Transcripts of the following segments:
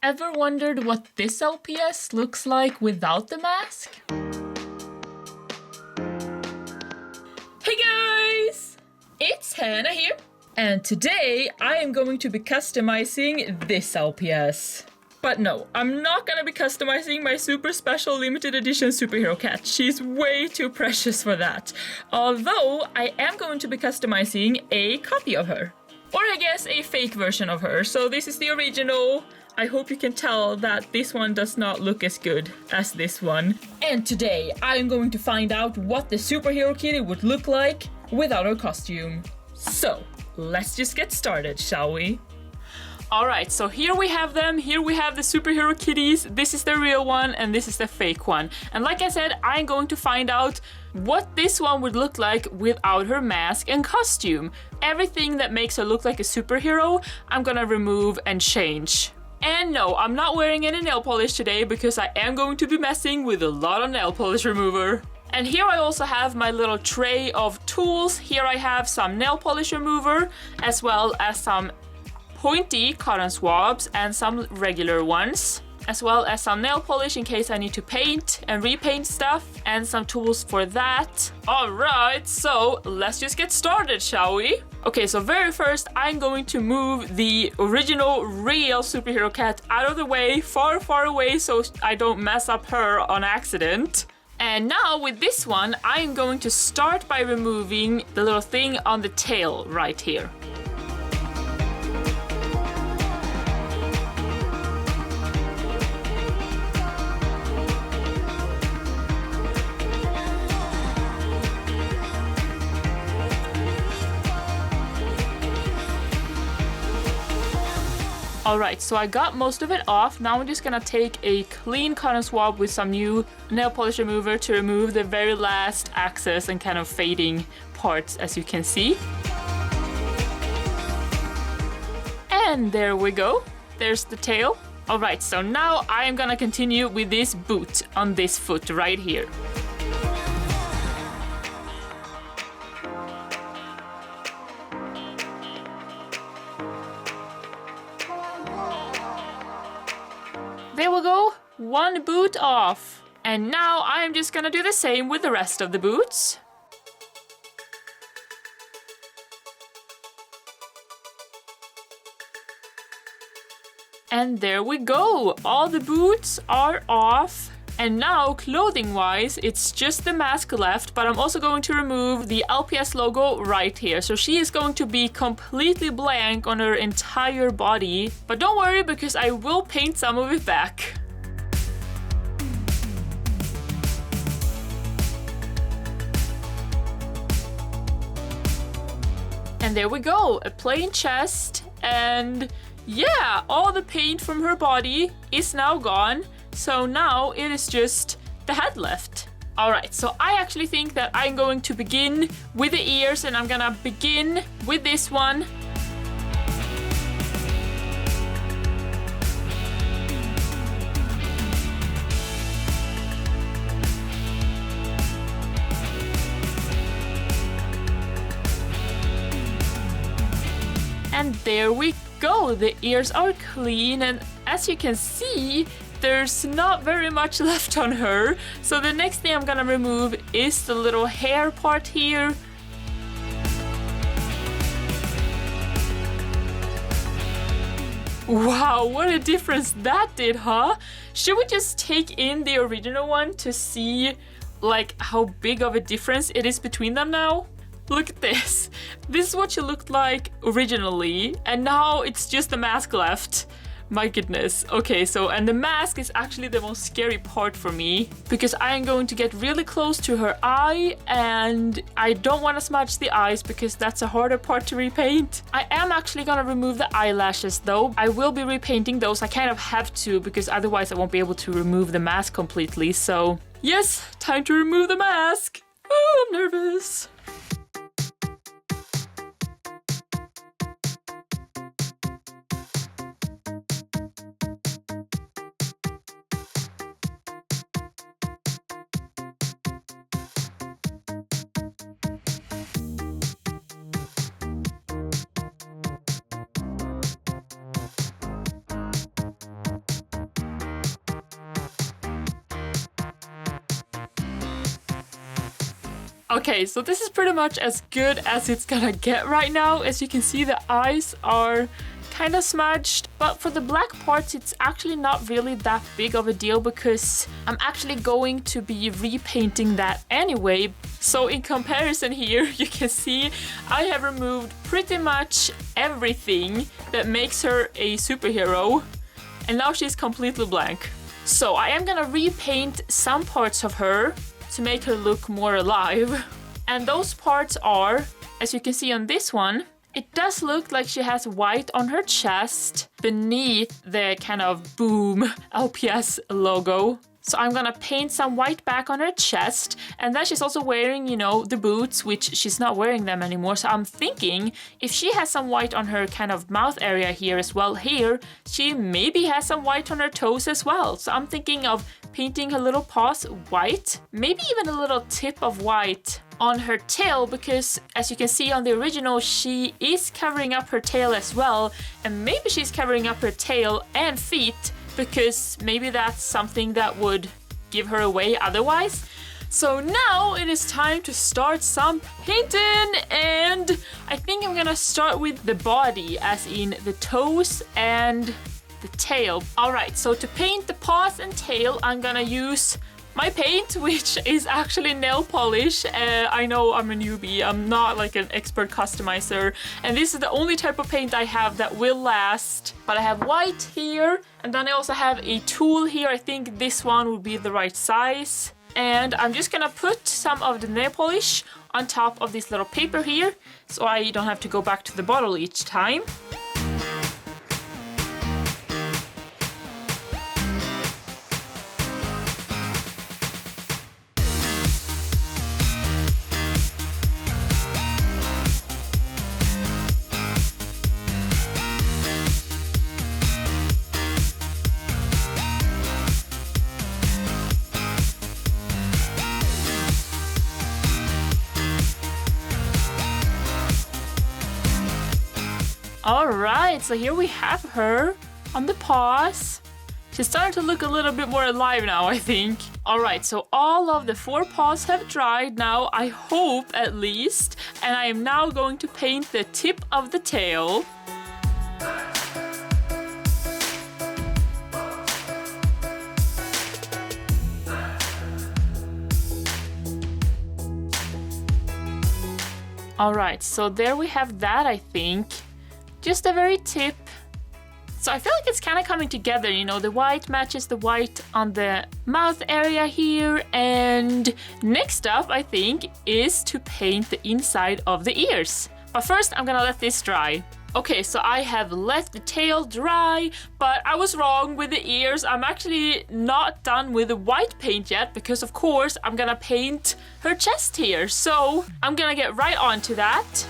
Ever wondered what this LPS looks like without the mask? Hey guys! It's Hannah here, and today I am going to be customizing this LPS. But no, I'm not gonna be customizing my super special limited edition superhero cat. She's way too precious for that. Although I am going to be customizing a copy of her. Or I guess a fake version of her. So this is the original. I hope you can tell that this one does not look as good as this one. And today I'm going to find out what the superhero kitty would look like without her costume. So let's just get started, shall we? Alright, so here we have them. Here we have the superhero kitties. This is the real one and this is the fake one. And like I said, I'm going to find out what this one would look like without her mask and costume. Everything that makes her look like a superhero, I'm gonna remove and change. And no, I'm not wearing any nail polish today because I am going to be messing with a lot of nail polish remover. And here I also have my little tray of tools. Here I have some nail polish remover as well as some pointy cotton swabs and some regular ones, as well as some nail polish in case I need to paint and repaint stuff, and some tools for that. Alright, so let's just get started, shall we? Okay, so very first I'm going to move the original real superhero cat out of the way, far away, so I don't mess up her on accident. And now with this one, I'm going to start by removing the little thing on the tail right here. Alright, so I got most of it off. Now I'm just gonna take a clean cotton swab with some new nail polish remover to remove the very last excess and kind of fading parts, as you can see. And there we go. There's the tail. Alright, so now I am gonna continue with this boot on this foot right here. There we go, one boot off. And now I'm just gonna do the same with the rest of the boots. And there we go, all the boots are off. And now, clothing-wise, it's just the mask left, but I'm also going to remove the LPS logo right here. So she is going to be completely blank on her entire body. But don't worry, because I will paint some of it back. And there we go, a plain chest, and yeah, all the paint from her body is now gone. So now it is just the head left. Alright, so I actually think that I'm going to begin with the ears, and I'm gonna begin with this one. And there we go, the ears are clean, and as you can see, there's not very much left on her. So the next thing I'm gonna remove is the little hair part here. Wow, what a difference that did, huh? Should we just take in the original one to see like how big of a difference it is between them now? Look at this. This is what she looked like originally, and now it's just the mask left. My goodness. Okay, so, and the mask is actually the most scary part for me because I am going to get really close to her eye, and I don't want to smudge the eyes because that's a harder part to repaint. I am actually gonna remove the eyelashes though. I will be repainting those. I kind of have to because otherwise I won't be able to remove the mask completely. So yes, time to remove the mask. Oh, I'm nervous. Okay, so this is pretty much as good as it's gonna get right now. As you can see, the eyes are kind of smudged, but for the black parts it's actually not really that big of a deal because I'm actually going to be repainting that anyway. So in comparison here, you can see I have removed pretty much everything that makes her a superhero, and now she's completely blank. So I am gonna repaint some parts of her to make her look more alive, and those parts are, as you can see on this one, it does look like she has white on her chest beneath the kind of boom LPS logo. So I'm gonna paint some white back on her chest, and then she's also wearing, you know, the boots, which she's not wearing them anymore. So I'm thinking if she has some white on her kind of mouth area here as well here, she maybe has some white on her toes as well. So I'm thinking of painting her little paws white, maybe even a little tip of white on her tail, because as you can see on the original, she is covering up her tail as well, and maybe she's covering up her tail and feet because maybe that's something that would give her away otherwise. So now it is time to start some painting, and I think I'm gonna start with the body, as in the toes and the tail. Alright, so to paint the paws and tail, I'm gonna use my paint, which is actually nail polish. I know I'm a newbie, I'm not like an expert customizer, and this is the only type of paint I have that will last. But I have white here, and then I also have a tool here. I think this one would be the right size. And I'm just gonna put some of the nail polish on top of this little paper here, so I don't have to go back to the bottle each time. Alright, so here we have her on the paws. She's starting to look a little bit more alive now, I think. Alright, so all of the 4 paws have dried now, I hope at least. And I am now going to paint the tip of the tail. Alright, so there we have that, I think. Just the very tip. So I feel like it's kind of coming together, you know, the white matches the white on the mouth area here. And next up, I think, is to paint the inside of the ears. But first, I'm gonna let this dry. Okay, so I have let the tail dry, but I was wrong with the ears. I'm actually not done with the white paint yet, because of course, I'm gonna paint her chest here. So I'm gonna get right on to that.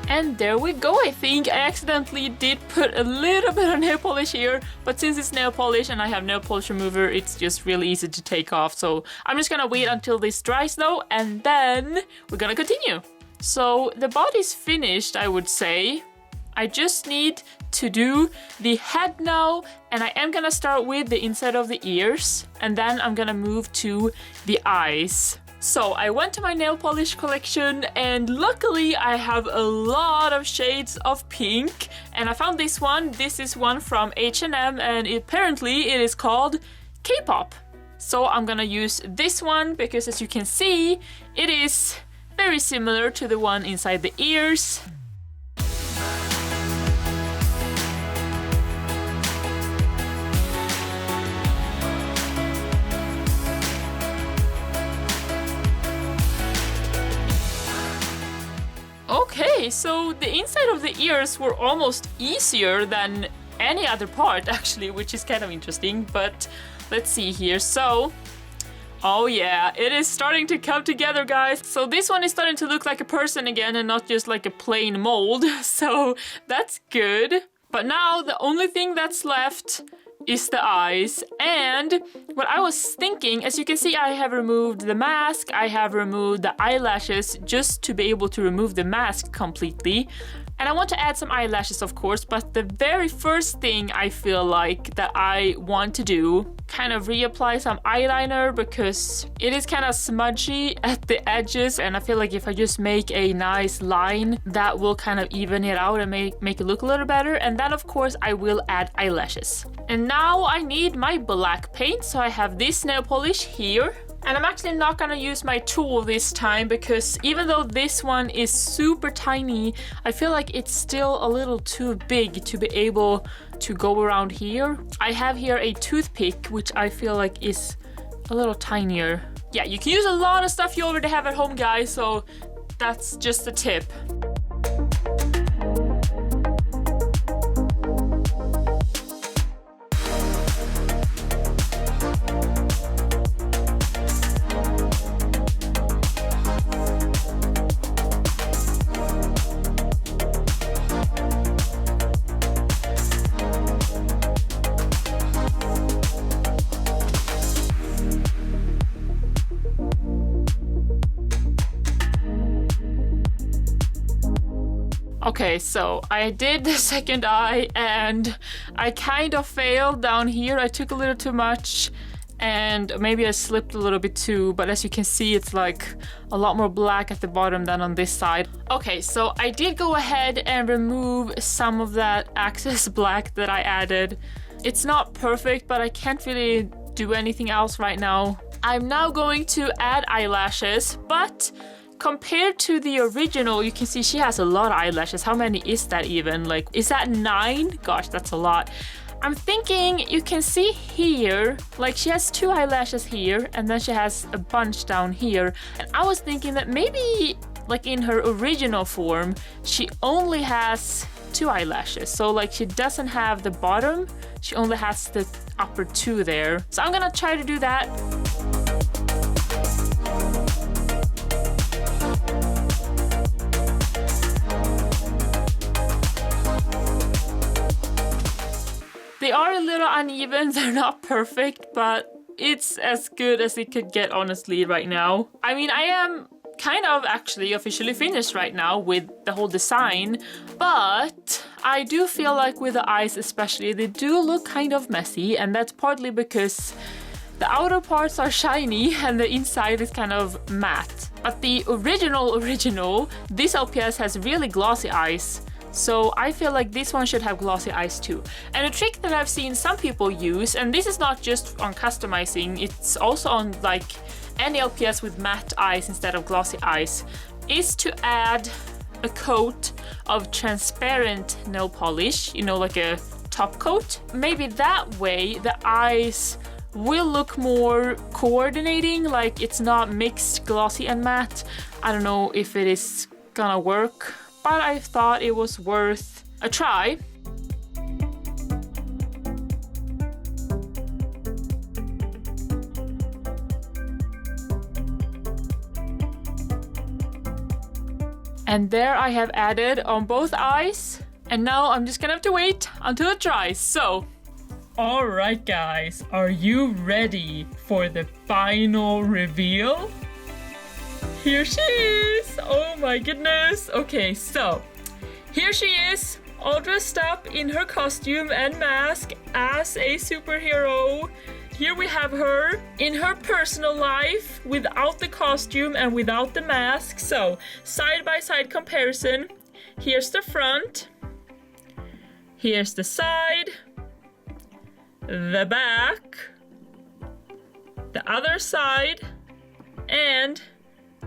And there we go. I think I accidentally did put a little bit of nail polish here, but since it's nail polish and I have nail polish remover, it's just really easy to take off. So I'm just gonna wait until this dries though, and then we're gonna continue. So the body's finished, I would say. I just need to do the head now, and I am gonna start with the inside of the ears, and then I'm gonna move to the eyes. So I went to my nail polish collection, and luckily I have a lot of shades of pink, and I found this one. This is one from H&M, and apparently it is called K-pop. So I'm gonna use this one because, as you can see, it is very similar to the one inside the ears. Okay, so the inside of the ears were almost easier than any other part actually, which is kind of interesting, but let's see here. So, oh yeah, it is starting to come together, guys. So this one is starting to look like a person again and not just like a plain mold, so that's good. But now the only thing that's left is the eyes. And what I was thinking, as you can see, I have removed the mask, I have removed the eyelashes just to be able to remove the mask completely. And I want to add some eyelashes, of course, but the very first thing I feel like that I want to do, kind of reapply some eyeliner because it is kind of smudgy at the edges, and I feel like if I just make a nice line, that will kind of even it out and make it look a little better. And then, of course, I will add eyelashes. And now I need my black paint, so I have this nail polish here. And I'm actually not gonna use my tool this time because even though this one is super tiny, I feel like it's still a little too big to be able to go around here. I have here a toothpick, which I feel like is a little tinier. Yeah, you can use a lot of stuff you already have at home, guys, so that's just a tip. Okay, so I did the second eye and I kind of failed down here. I took a little too much and maybe I slipped a little bit too, but as you can see, it's like a lot more black at the bottom than on this side. Okay, so I did go ahead and remove some of that excess black that I added. It's not perfect, but I can't really do anything else right now. I'm now going to add eyelashes, but compared to the original, you can see she has a lot of eyelashes. How many is that even? Like, is that 9? Gosh, that's a lot. I'm thinking you can see here, like she has 2 eyelashes here and then she has a bunch down here. And I was thinking that maybe like in her original form, she only has 2 eyelashes. So like she doesn't have the bottom, she only has the upper 2 there. So I'm gonna try to do that. They are a little uneven, they're not perfect, but it's as good as it could get, honestly, right now. I mean, I am kind of actually officially finished right now with the whole design, but I do feel like with the eyes especially, they do look kind of messy, and that's partly because the outer parts are shiny and the inside is kind of matte. But the original, this LPS has really glossy eyes. So I feel like this one should have glossy eyes too. And a trick that I've seen some people use, and this is not just on customizing, it's also on like any LPS with matte eyes instead of glossy eyes, is to add a coat of transparent nail polish, you know, like a top coat. Maybe that way the eyes will look more coordinating, like it's not mixed glossy and matte. I don't know if it is gonna work, but I thought it was worth a try. And there I have added on both eyes. And now I'm just gonna have to wait until it dries, so. All right, guys, are you ready for the final reveal? Here she is! Oh my goodness! Okay, so here she is, all dressed up in her costume and mask as a superhero. Here we have her in her personal life without the costume and without the mask. So, side-by-side comparison. Here's the front. Here's the side. The back. The other side. And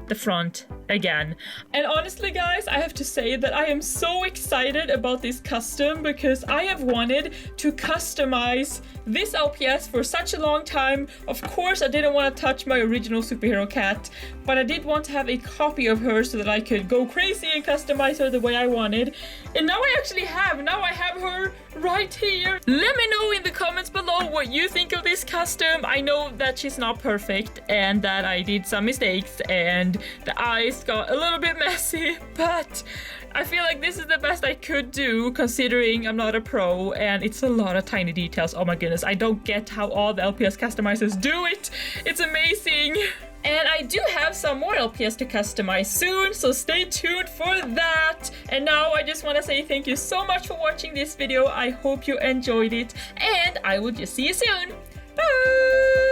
the front again. And honestly, guys, I have to say that I am so excited about this custom because I have wanted to customize this LPS for such a long time. Of course, I didn't want to touch my original superhero cat, but I did want to have a copy of her so that I could go crazy and customize her the way I wanted. And now I actually have. Now I have her right here. Let me know in the comments below what you think of this custom. I know that she's not perfect and that I did some mistakes and the eyes this got a little bit messy, but I feel like this is the best I could do considering I'm not a pro and it's a lot of tiny details. Oh my goodness, I don't get how all the LPS customizers do it. It's amazing. And I do have some more LPS to customize soon, so stay tuned for that. And now I just want to say thank you so much for watching this video. I hope you enjoyed it, and I will just see you soon. Bye!